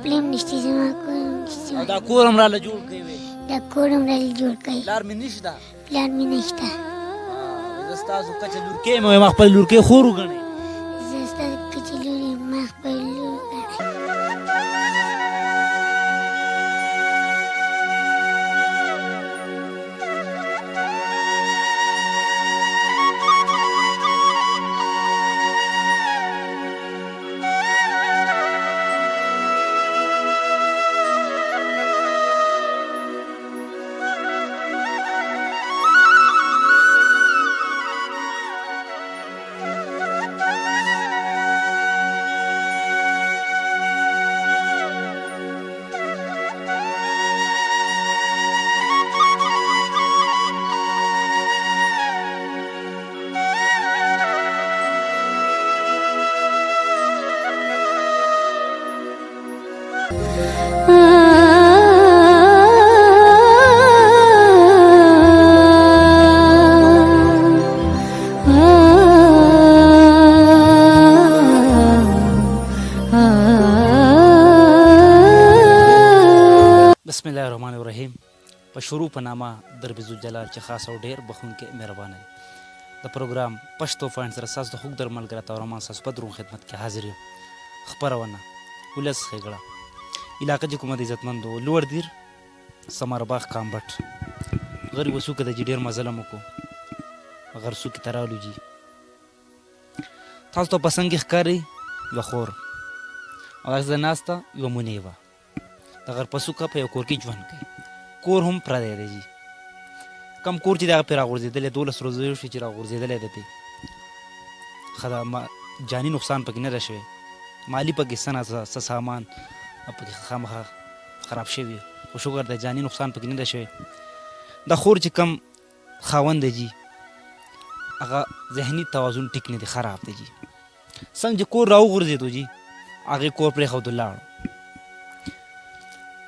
خپل هم نشته زما کور هم نشته او دا کور هم راله جوړ کړی وی دا کور هم راله جوړ کړی پلار مې نشته پلار مې نشته زه ستاسو کچه لورکۍ یم وایم خپل لورکۍ خور وګڼئ زه ستا کچې لور یم ما خپل لور ګڼئ بسم الله الرحمن الرحیم په شروع په نامه در بزوجلال چې خاص او ډېر بخښونکی مهربانه دی د پروګرام پښتو پوینټ سره ستاسو د خوږ در ملګری تورمان ستاسو په دروند خدمت کې حاضر یم خپرونه ولس ښېګړه علاقه چې کومه د عزتمندو لوړ دیر سمارباغ کامبټ غریب وسو که د جي ډېر مزله مو کو غرسو کې ترالو جي تاسو ته په څنګ کې ښکاري یوه خور او داسې ناسته یوه مونې وه د غر په څوکه په یو کور کې ژوند کوي کور هم پردی دی جي کم کور چې دغه پرې راغورځېدلی 12 ورځې شي چې راغورځېدلی دی پرې ښه ده جاني نقصان پکې نه ده شوی مالي پکې څه سامان پکې خامخا خراب شوي خو شکر دی جاني نقصان پکې نه ده شوی دا خور چې کم خاوند دی جي هغه ذهني توازن ټیک نه دی خراب دی جي څنګه چې کور راوغورځېدو جي هغې کور پرېښودو لاړو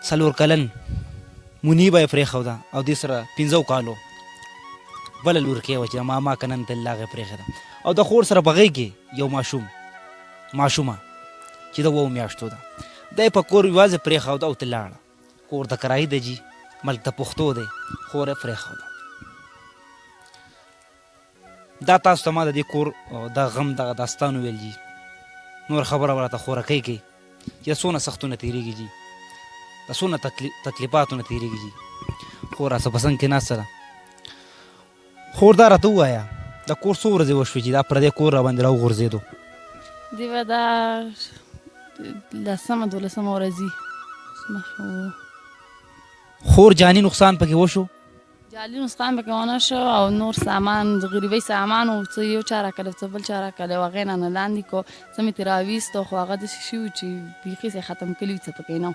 4 کلن مونی به یې پرېښوده او دې سره 15 کالو بله لورکۍ وه چې ماما که نن تلله هغې پرېښوده او د خور سره په غېږ کې یو ماشومه چې د 2 میاشتو ده دی په کور یوازې پرېښوده او ته لاړه کور د کرایي ده جي ملک د پښتو دی خور یې پرېښوده دا تاسو ته ما د دې کور د غم دغه داستان وویل جي نور خبره به راته خورکۍ کوي چې څونه سختونه تېرېږي جي د څونه تکلیفاتونه تېرېږي جي خور راڅه په څنګ کې ناسته ده خور دا راته ووایه د کور څو ورځې وشوې چې دا پردی کور راباندې راوغورځېدو دی به دا 10-12 ورځې خور جاني نقصان پکې وشو جالي نقصان پکې ونه شو او نور سامان د غریبۍ سامان و څه یو چا راکړی څه بل چا راکړی و هغې نه نه لاندې کو څه مې ترې راویستو خو هغه داسې شوي وو چې بیخي یې ختم کړي وي څه پکې نه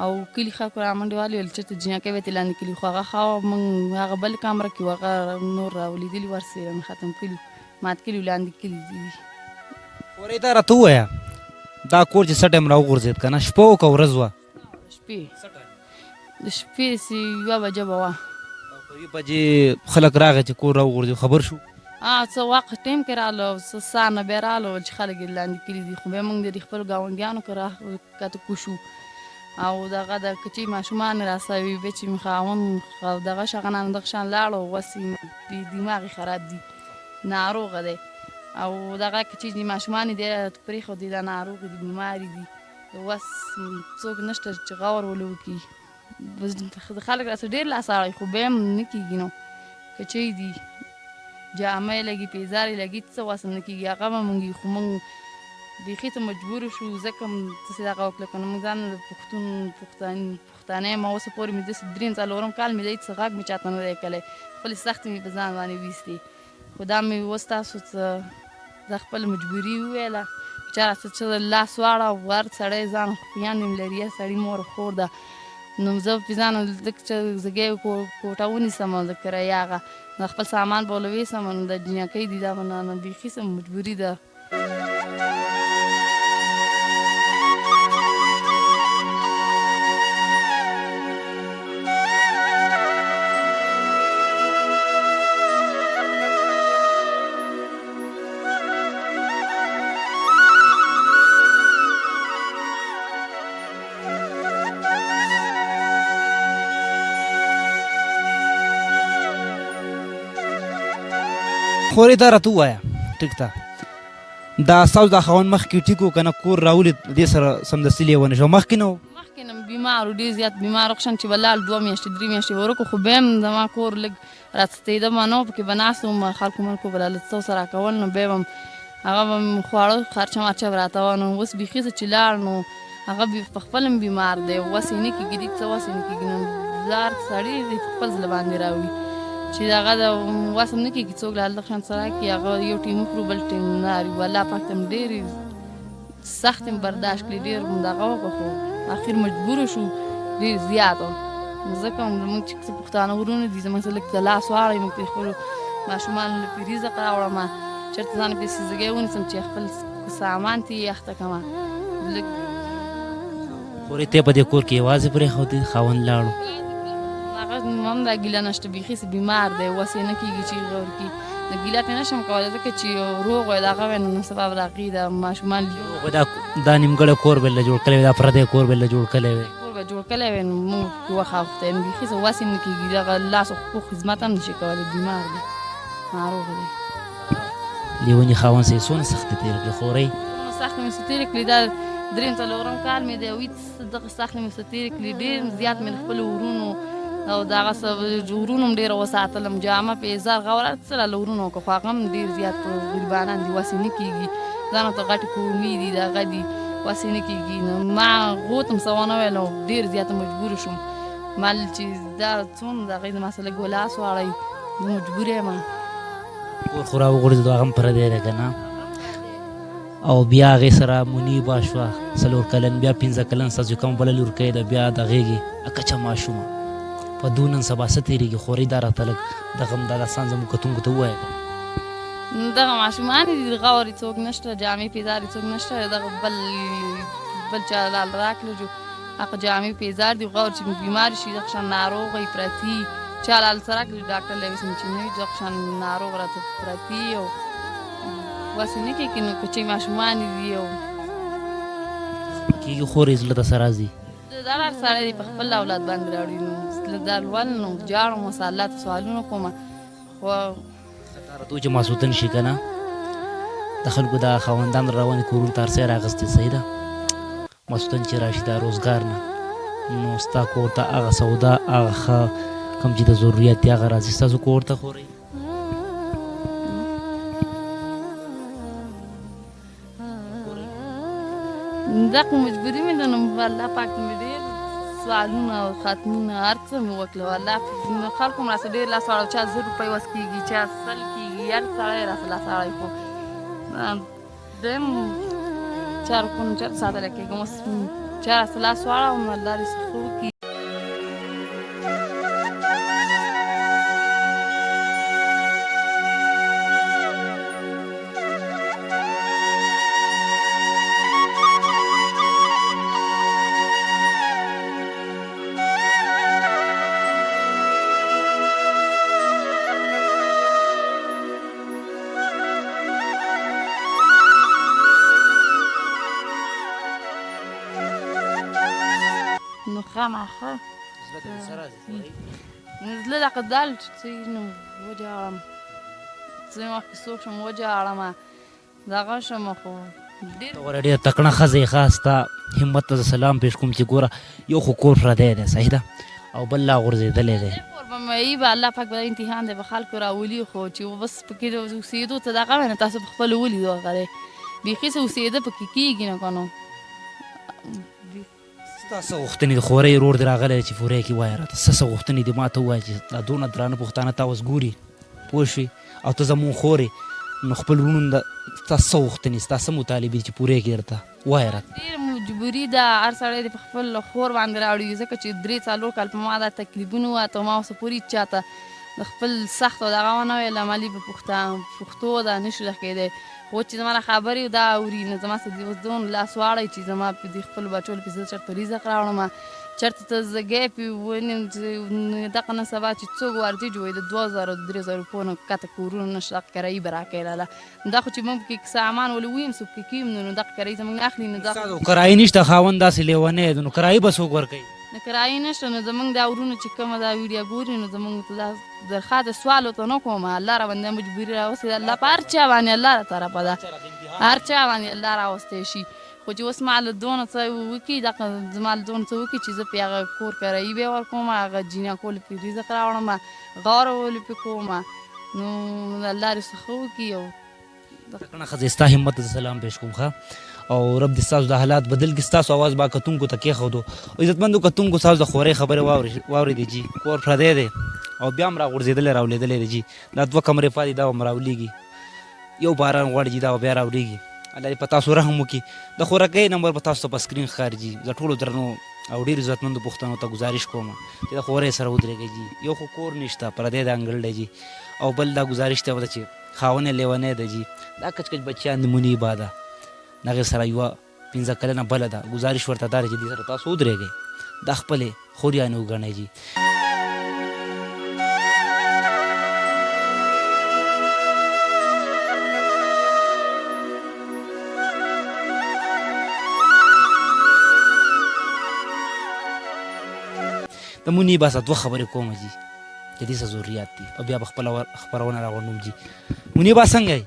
او کلي خلکو رامنډې والې ویل چېرته جینکۍ به ترې لاندې کړي خو هغه ښه موږ هغه بل کامره کې و هغه نور راولیدلي ورسېره مې ختم کړي مات کړي لاندې کړي دي خورې دا راته ووایه دا کور چې څه ټایم راوغورځېد که نه شپه وه که ورځ وه شپې د شپې داسې 1 بجه به وه په 1 بجې خلک راغی چې کور راوغورځېد خبر شو څه وخت ټایم کې راغله څه سهار نه بیا راغله چې خلک یې لاندې کړي دي خو بیا موږ د خپلو ګاونډیانو که راکته کوشو او دغه د کچې ماشومان راسوي بیا چې مې خاوند دغه شغنان دغه شان لاړو اوس دماغ یې خراب دي ناروغه دی او دغه کچې ماشومان یې دی پرېښودي دا ناروغې دي بیمارې دي اوس څوک نشته چې غور ولې وکړي خلک راسه ډېر لاس اړوي خو بیا هم نه کېږي نو کچې دي جامه یې لګي پیزار یې لګي څه وس نه کېږي هغه به مونږ خو مونږ بیخي ته مجبور شو ځکه داسې دغه وکړه که نه مونږ ځان د پښتانه یم اوسه پورې مې داسې 3-4 کال مې دی څه غږ مې چاته نه دی کلی خپلې سختې مې په ځان باندې ویستې خو دا مې اوس تاسو څه دا خپله مجبوري وویله بېچاره څه چې لاس واړه ور سړی ځان خویندې مې لري سړي مور خور ده نو زه پې ځان لږ چې زګۍ کوټه ونیسم د کرایه هغه د خپل سامان به ولویسم نو د جینکۍ دي دا به نه بیخي څه مجبوري ده خورې دا راته ووایه ټیک ده دا ستاسو دا خاوند مخکې ټیک و که نه کور راولید دې سره سمدستي لیونی شو مخکې نه و مخکې نه بیمار و ډېر زیات بیمار و قشن چې به لاړ 2 میاشتې 3 میاشتې به ورکو خو بیا هم زما کور لږ راڅتېده به نه پکې به ناست وم خلکو ملکو به لږ څه ورسره کول نو بیا به هغه به م خواړه خرچه مرچه به راته وه نو اوس بیخي څه چې لاړ نو هغه په خپل هم بیمار دی وس یې نه کېږي دې څه وس یې نه کېږي نو زار سړی دی په خپل زړه باندې راوړي چې هغه د وس هم نه کېږي څوک له هلته شان سره کړي هغه یو ټیم وخورو بل ټیم نه اړي الله پاک ته هم ډېرې سخت هم برداشت کړي ډېر هم دغه وکړه خو اخر مجبوره شو ډېر زیات ځکه هم زموږ چې څه پښتانه ورونه دي زموږ سره لږ د لاس واړئ موږ پرې خپلو ماشومانو له پرې رزق راوړمه چېرته ځان پسې زګی ونیسم چې خپل سامان ته یې اخته کړمه لږ خورې ته په دې کور کې یوازې پرېښودې خاوند لاړو هغه هم دا ګیله نشته بیخي بیمار دی وس یې نه کېږي چې غور کړي نو ګیله ترې نه شم کولی ځکه چې روغ وی د هغه وی نو سبا به د هغې د ماشومان دا نیمګړی کور به له جوړ کړی وی دا پردی کور به له جوړ کړی وی کور به جوړ کړی وی نو موږ پکې وخت اوختی نو بیخي څه وس یې نه کېږي دغه لاس او پښو خدمت هم نشي کولی بیمار دی ناروغ دی لیوني خاوند سره یې څونه سختې تېرې کړې خورۍ سخت مې څه تېرې کړي دا 3 کال مې دی وي دغه سخت مې څه تېرې کړي ډېر زیات مې د خپلو ورونو او دغه ورونو هم ډېره وساتلم جامه پیزار غوره څه له ورونو وکړه خو هغه هم ډېر زیات غریبانان دي وس یې نه کېږي ځانو ته غټې کورمې دي دغه دي وس یې نه کېږي نو ما غوت هم څه ونه ویل او ډېر زیاته مجبوره شوم ما چې دا څوم د هغې د ما سره لږ ولاس واړئ زه مجبوره یم کور خو راوغورځېدو هغه هم پردی دی که نه او بیا هغې سره منیبه شوه 4 کلن بیا 15 کلن ستاسو کوم بله لورکۍ ده بیا د غېږې کچه ماشومه په دو نن سبا څه تېرېږي خورۍ دا راته لږ دغه هم دا داستان زموږ کتونکو ته ووایه دغه ماشومان دي غور یې څوک نشته جامې پیزار یې څوک نشته دغه بل چا لال راکړه هغه جامې پیزار دي غور چې بیمار شي دغه شان ناروغه یې پرتي چا لال سره راکړي ډاکټر له وسم چې نه وي دغه شان ناروغ راته پرتي او وس یې نه کېږي نو که چې ماشومان دي او کېږي خورې زړه ته څه راځي دا هر سړی دی په خپل اولاد باندې راوړي نو دا لول نو جاړم اوس الله ته سوالونه کومه خو دا راته چې ماسوتن شي که نه د خلکو دا خاوندان روانې کورونو ته هر څه یې راغستې صحیح ده ماسوتن چې راشي دا روزګار نه نو ستا کور ته هغه سودا هغه ښه کوم چې د ضرورت دی هغه راځي ستاسو کور ته خورئ دغه مجبوري مې ده نو الله پاک مې ډېر سوالونه او ختمونه هر څه مې وکړل الله خلکو هم راسه ډېر لاس واړه چا 1000 روپۍ وس کېږي چا 100 کېږي هر سړی راسه لاس واړی خو دویم چا روپونه چېرته ساتلی کېږم اوس چا راسه لاس واړوم الله دې څه ښه وکړي نو خامخا زړه دغه دال چې نو وجاړم ځینې وخت کې څوک شم وجاړم دغه شم خو غوره ډېره تکړه ښځه یې ښه ستا همت ته زه سلام پېښ کوم چې ګوره یو خو کور پردی دی صحیح ده او بل لا غورځېدلی دی کور به مې به الله پاک به دا امتحان دی به خلکو راولي خو چې بس پکې د اوسېدو ته دغه وی نه تاسو په خپله ولیدو هغه دی بیخي څه اوسېده پکې کېږي نه که نو ستا څه غوښتنې د خورۍ ورور دې راغلی دی چې فورۍ کې وایه راته څه څه غوښتنې دې ما ته ووایه چې دا دونه درانه پښتانه تا اوس ګوري پوه شوې او ته زمونږ خورې نو خپل ورونو د ستا څه غوښتنې ستا څه مطالبې چې پوره کړي درته وایه راته ډېر مجبوري ده هر سړی د په خپل خور باندې راوړي ځکه چې 3-4 کال په ما دا تکلیفونه وته ما اوسه پورې چاته د خپل سخت او دغه ونه ویل عملي په پښتو دا نشو ده کېدی خو چې زما نه خبرې دا اوري نو زما سره اوس دون لاس واړی چې زما په دې خپلو بچو لپاره زه چېرته رزق راوړم چېرته ته زګی پې ونیم دغه نه سبا چې څوک ورجج وایي د 2000-3000 روپو نه کته کورونه نشته دغه کرایي به راکوي لاله دا خو چې موږ پکې سامان ولې ویم څوک پکې کېږم نو دغه کرایي زموږ نه اخلي نو کرایي نشته خاوند داسې لیونی دی نو کرایي به څوک ورکوي نو کرایې نشته نو زمونږ دا ورونه چې کومه دا ویډیو ګوري نو زمونږ ته دا درخواست سوال ورته نه کوم الله را باندې مجبوري راوستې ده الله په هر چا باندې الله را طرفه ده هر چا باندې الله راوستی شي خو چې اوس ما له دونه څه وکړي دغه زما له دونه څه وکړي چې زه پرې هغه کور کرایي به ورکوم هغه جینکو له پرې رزق راوړم غوره ولې پرې کوم نو الله دې څه ښه وکړي او کنه ښځه ستا همت ته سلام پیش کوم ښه او رب دې ستاسو د حالات بدل کړي ستاسو اواز با کتونکو ته کېښودو عزتمندو کتونکو ستاسو د خورۍ خبرې واورېدې جي کور پردی دی او بیا هم راغورځېدلی راولېدلی دی جي دا 2 کمرې پاتې دا هم راولېږي یو باران غواړي جي دا به بیا راولېږي الله دې په تاسو رحم وکړي د خوراکۍ نمبر به تاسو ته په سکرین ښکاري جي زه ټولو درنو او ډېرو عزتمندو پښتنو ته ګزارش کوم چې د خورۍ سره ودرېږئ جي یو خو کور نشته پردی د انګړ دی جي او بل دا ګزارش ته ده چې خاوند یې لیونی دی جي دا کچ کچ بچیان د منیبا ده د هغې سره یوه 15 کلنه بله ده ګزارش ورته دا دی چې دې سره تاسو ودرېږئ دا خپلې خوریانې وګڼئ جي د منیبا سره 2 خبرې کوم جي چې دې څه ضرورت دي او بیا به خپله خپرونه راغونډوم جي منیبا څنګه یې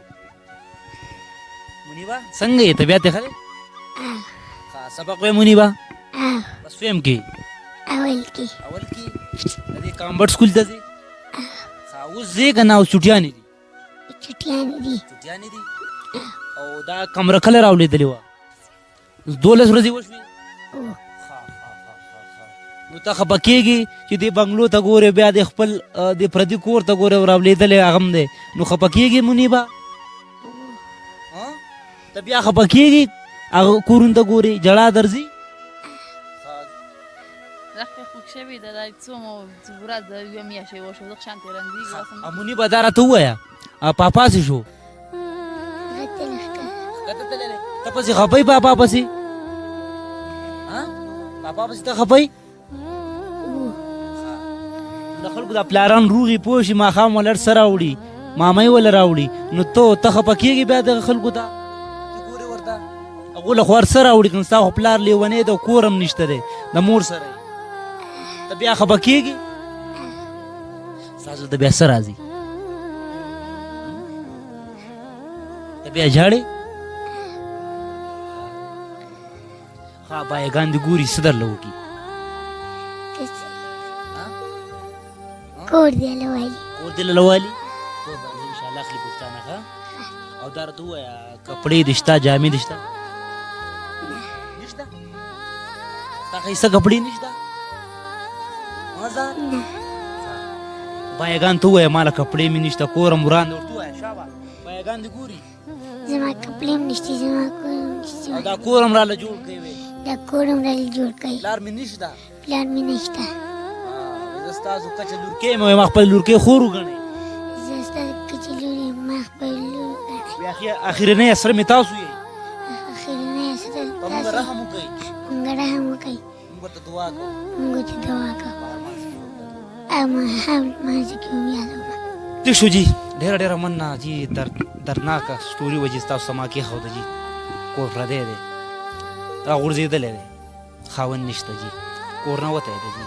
منیبا څنګه یې طبیعت یې ښه دی ښه سبق وایې منیبا بس فهم کې اول کې د دې کامبټ سکول ته ځې ښه اوس ځې که نه اوس چوټیانې دي چوټیانې دي او دا کمره کله راولېدلې وه 12 ورځې وشوې نو ته خفه کېږي چې دې بنګلو ته ګورې بیا د خپل د پردي کور ته ګورې راولېدلی هغه هم دی نو خفه کېږي منیبا ته بیا خفه کېږي هغه کورونو ته ګورې جړا درځي رخ خوږ شوي ده دا څو ورځ د یوه میاشتې وشو دغه شانتې رنځېږي منیبا دا راته ووایه پاپا سې شو ته پسې خفه یې پاپا پسې پاپا پسې ته خفه یې د خلکو د پلاران روغې پوه شي ماښام ولر څه راوړي مامۍ وله راوړي نو ته خفه کېږې بیا دغه خلکو ته ګورې ورته هغو له خو هر څه راوړي که ستا خو پلار لیونی دی او کور هم نشته دی د مور سره یې ته بیا خفه کېږې ستا زړه ته بیا څه راځي ته بیا ژاړې ښه بایګان دې ګوري څه درله وکړي کور دی لوالي کور دې لوالي کور به انشاءالله اخلي پښتانه ښه او دا راته ووایه کپړې دې شته جامې دې شته نشته ستا ښایسته کپړې نشته بایګان ته ووایه ماله کپړې مې نشته کور هم وران دی ورته ووایه شابه بایګان دې ګوري زما کپړې هم نشته زما کور هم نشته او دا کور هم راله جوړ کړی وی دا کور هم راله جوړ کړی پلار مې نشته پلار مې نشته زه ستاسو کچه لورکۍ یم وایم ما خپل لورکۍ خور وګڼئ زه ستا کچې لور یم ما خپل لور وګڼئ بیا اخرنی اسره مې تاسو یئ اخرنی اسره په موږ رحم وکئ موږ رحم وکئ موږ ورته دعا کوو موږ ورته دعا کوو او مانځه کې هم یادوم ټیک شو جي ډېره ډېره مننه جي دردناکه سټوري وه جي ستاسو سما کېښوده جي کور پردی دی راغورځېدلی دی خاوند نشته جي کور نه وتی دی جي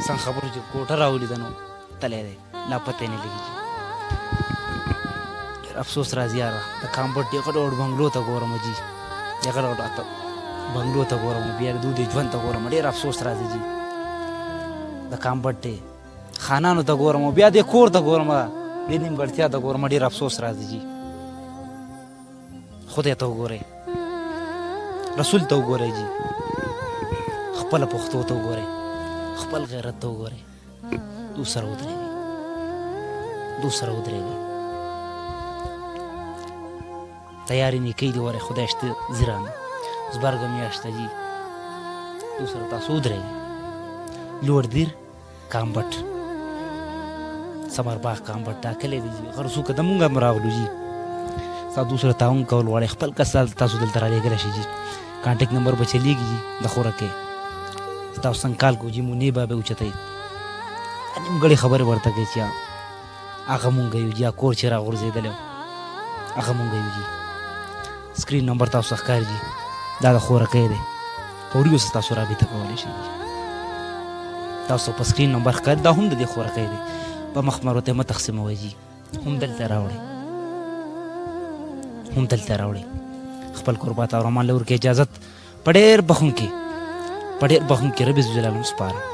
څنګه خبرو چې کوټه راولیده نو تلی دی لا پته یې نه لګي جي ډېر افسوس راځي یاره د کامبټ ډېر ډول بنګلو ته ګورم جي ډېر ډول بنګلو ته ګورم بیا د دوی ژوند ته ګورم ډېر افسوس راځي جي د کامبټ دی خانانو ته ګورم بیا دې کور ته ګورم دې نیمګړتیا ته ګورم ډېر افسوس راځي جي خدای ته وګورئ رسول ته وګورئ جي خپله پښتو ته وګورئ خپل غیرت ته وګورئ دو سره ودرېږئ تیاری نیکۍ دې وری خدای شته زیرانه زبرګه میاشته جي دو سره تاسو ودرېږئ لوړ دیر کامبټ ثمرباغ کامبټ ټاکلی دی جي هر څوک د مونږ هم راغلو جي ستا دوسره تعاون کول غواړئ خپل کس تاسو دلته رالیږلی شئ جي کانټیکټ نمبر به چلیږي جي د خوراکۍ تاسو څنګه کال کوو جي منیبا به اوچتئ نیمګړې خبرې ورته کوي چې هغه مونږ یو جي کور چې راغورځېدلی و هغه مونږ یو جي سکرین نمبر تاسو ښکاري جي دا د خوراکۍ دی په وړي اوس تاسو رابطه کولی شئ تاسو په سکرین نمبر ښکاري دا هم د دې خورکۍ دی په مخمرو ته مه تقسیموئ جي هم دلته راوړئ خپل قربات او رحمان له ورکې اجازت په ډېر بخښونکي رب عزوجلاله سپارم